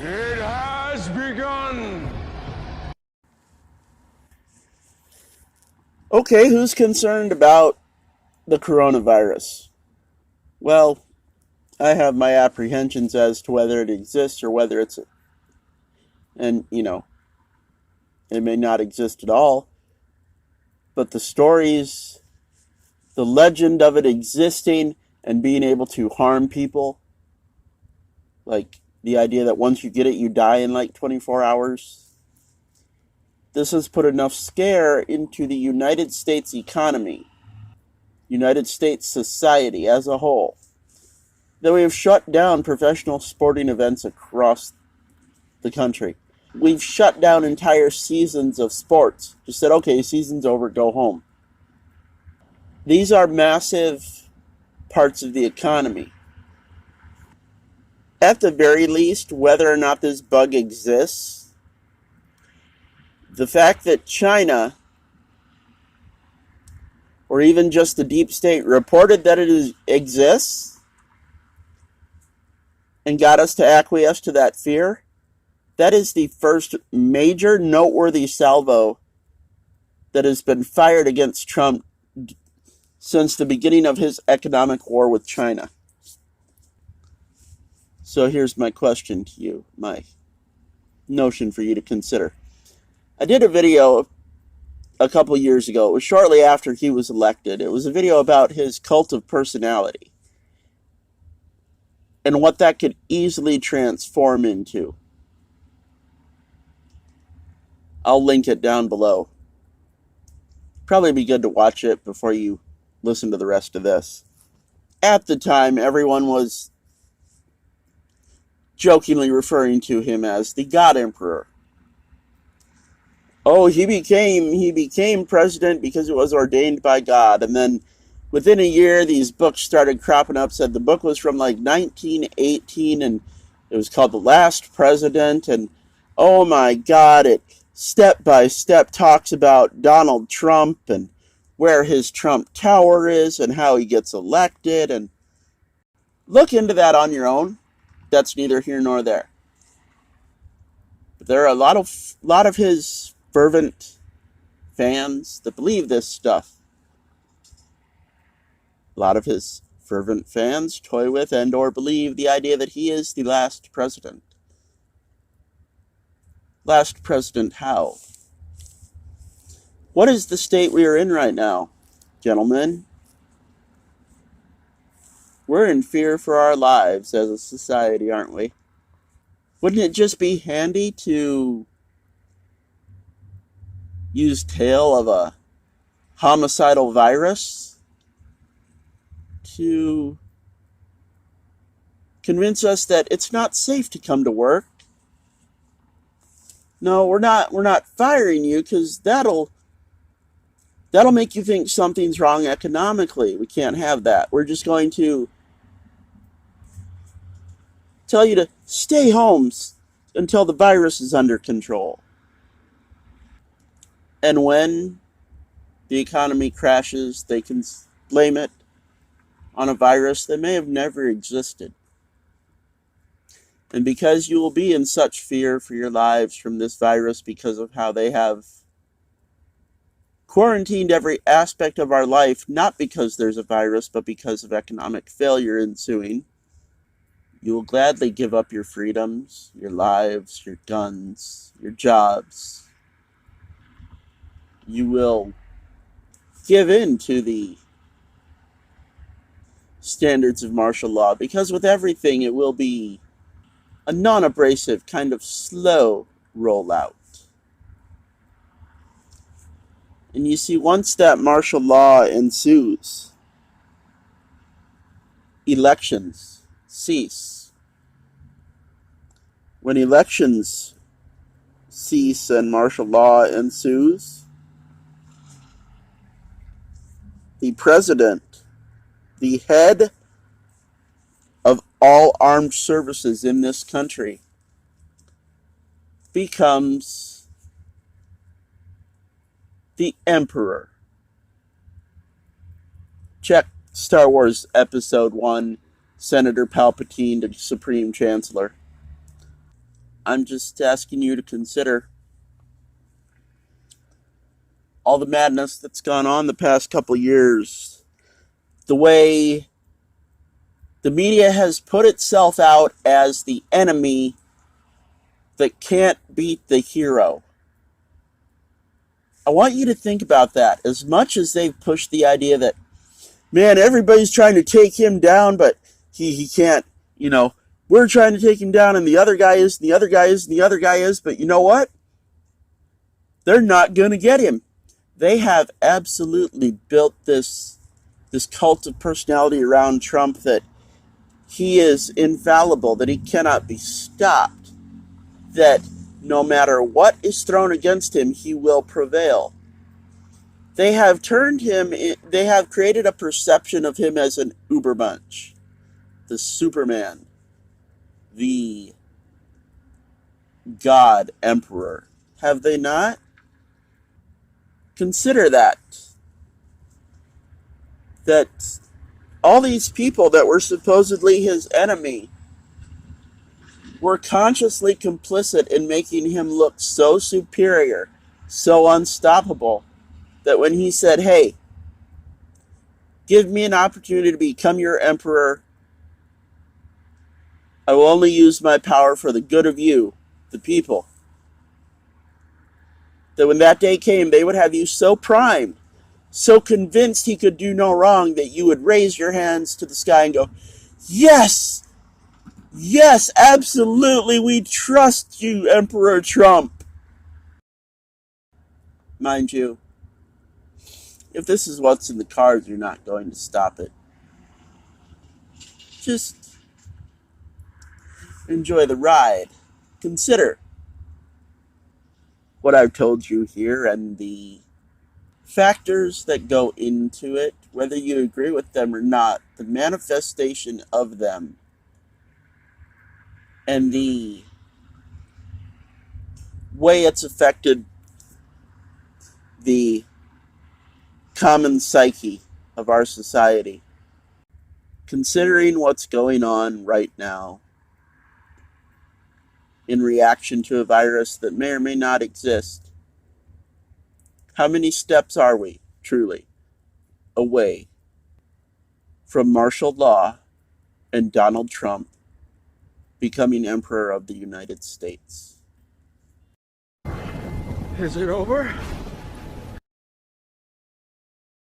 It has begun! Okay, who's concerned about the coronavirus? Well, I have my apprehensions as to whether it exists or whether it may not exist at all. But the stories, the legend of it existing and being able to harm people, like the idea that once you get it, you die in like 24 hours. This has put enough scare into the United States economy, United States society as a whole, that we have shut down professional sporting events across the country. We've shut down entire seasons of sports. Just said, okay, season's over, go home. These are massive parts of the economy. At the very least, whether or not this bug exists, the fact that China, or even just the deep state, reported that it exists and got us to acquiesce to that fear, that is the first major noteworthy salvo that has been fired against Trump since the beginning of his economic war with China. So here's my question to you, my notion for you to consider. I did a video a couple years ago. It was shortly after he was elected. It was a video about his cult of personality and what that could easily transform into. I'll link it down below. Probably be good to watch it before you listen to the rest of this. At the time, everyone was jokingly referring to him as the God Emperor. Oh, he became president because it was ordained by God. And then within a year, these books started cropping up. Said the book was from like 1918, and it was called The Last President. And oh my God, it step by step talks about Donald Trump and where his Trump Tower is and how he gets elected. And look into that on your own. That's neither here nor there. But there are a lot of his fervent fans that believe this stuff. A lot of his fervent fans toy with and or believe the idea that he is the last president. Last president how? What is the state we are in right now, gentlemen? We're in fear for our lives as a society, aren't we? Wouldn't it just be handy to use tale of a homicidal virus to convince us that it's not safe to come to work? No, we're not firing you because that'll make you think something's wrong economically. We can't have that. We're just going to tell you to stay home until the virus is under control. And when the economy crashes, they can blame it on a virus that may have never existed. And because you will be in such fear for your lives from this virus because of how they have quarantined every aspect of our life, not because there's a virus, but because of economic failure ensuing, you will gladly give up your freedoms, your lives, your guns, your jobs. You will give in to the standards of martial law, because with everything it will be a non-abrasive kind of slow rollout. And you see, once that martial law ensues, elections cease. When elections cease and martial law ensues, the president, the head of all armed services in this country, becomes the Emperor. Check Star Wars Episode 1, Senator Palpatine to Supreme Chancellor. I'm just asking you to consider all the madness that's gone on the past couple years. The way the media has put itself out as the enemy that can't beat the hero. I want you to think about that. As much as they've pushed the idea that, man, everybody's trying to take him down, but he can't, we're trying to take him down, and the other guy is, and the other guy is, and the other guy is, but you know what? They're not going to get him. They have absolutely built this cult of personality around Trump that he is infallible, that he cannot be stopped, that no matter what is thrown against him, he will prevail. They have they have created a perception of him as an Ubermensch, the Superman, the God Emperor. Have they not? Consider that all these people that were supposedly his enemy were consciously complicit in making him look so superior, so unstoppable, that when he said, hey, give me an opportunity to become your emperor, I will only use my power for the good of you, the people. That when that day came, they would have you so primed, so convinced he could do no wrong, that you would raise your hands to the sky and go, yes! Yes, absolutely, we trust you, Emperor Trump. Mind you, if this is what's in the cards, you're not going to stop it. Just enjoy the ride. Consider what I've told you here and the factors that go into it, whether you agree with them or not, the manifestation of them, and the way it's affected the common psyche of our society. Considering what's going on right now in reaction to a virus that may or may not exist, how many steps are we, truly, away from martial law and Donald Trump becoming Emperor of the United States? Is it over?